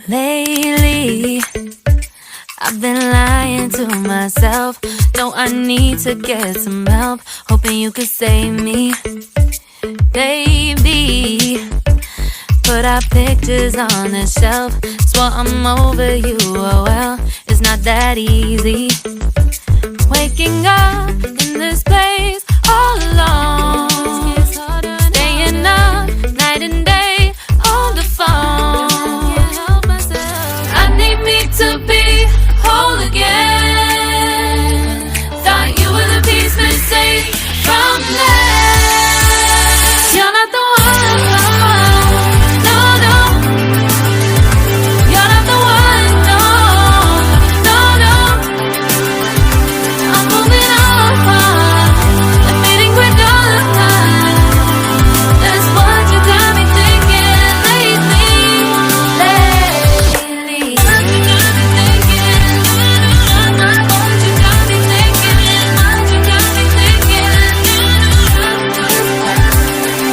Lately, I've been lying to myself. No, I need to get some help. Hoping you could save me, baby. Put our pictures on the shelf. Swore I'm over you, oh well, it's not that easy. Waking up in this place all alone, staying up night and day on the phone. I need me to be whole again. Thought you were the piece missing from that. You're not the one, no, no. You're not the one, no, no, no. I'm moving on, admitting we're done. That's what you got me thinking lately. What you got me thinking? What you got me thinking? What you got me thinking?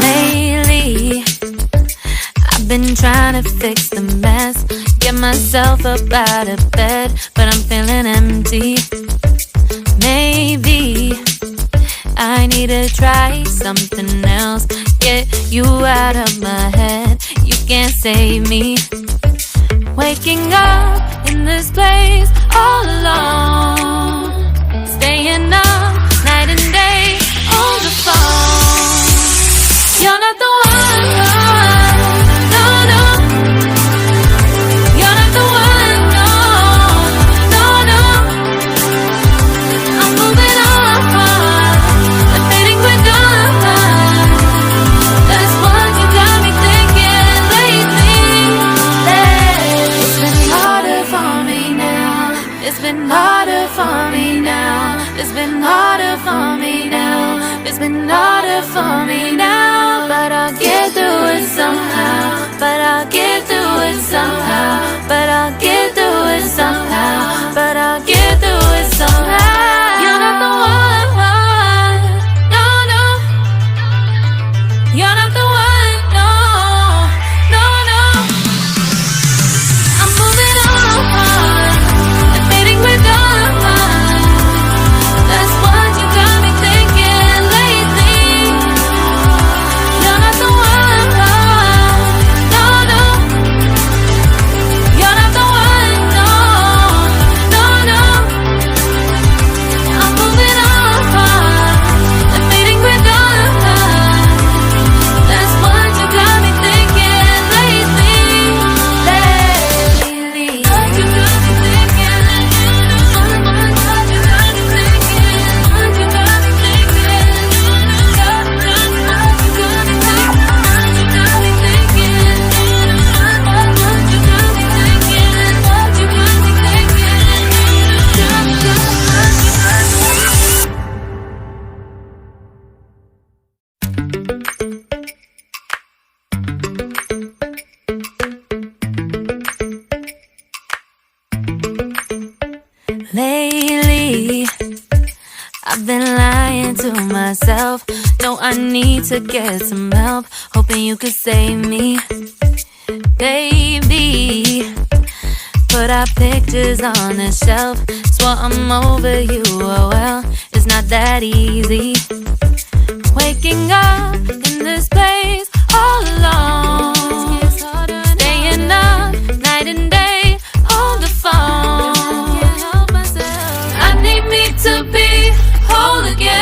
Lately, I've been trying to fix the mess, get myself up out of bed, but I'm feeling empty. Maybe I need to try something else, get you out of my head. You can't save me. Waking up in this place all alone, staying up night and day on the phone. You're not the one, no, no. You're not the one, no, no, no. I'm moving on, admitting we're done. That's what you got me thinking lately. It's been harder for me now. It's been harder for me now. It's been harder for me now. It's been harder for me now. But I'll get through it somehow. But I'll get through it somehow. But I'll get through it somehow. But I'll get through it somehow. You're not the one, no, no. You're not the one, no, no, no. I'm moving on, admitting we're done. That's what you got me thinking lately. You're not the one, no, no. You're not the one, no, no, no. I'm moving on, admitting we're done. That's what you got me thinking lately. What you got me thinking? What you got me thinking? What you got me thinking? What you got me thinking? What you got me thinking? What you got me Lately, I've been lying to myself. No, I need to get some help. Hoping you could save me, baby. Put our pictures on the shelf. Swore I'm over you, oh well, it's not that easy. Waking up in this place all alone, staying up night and day on the phone. I need me to be whole again.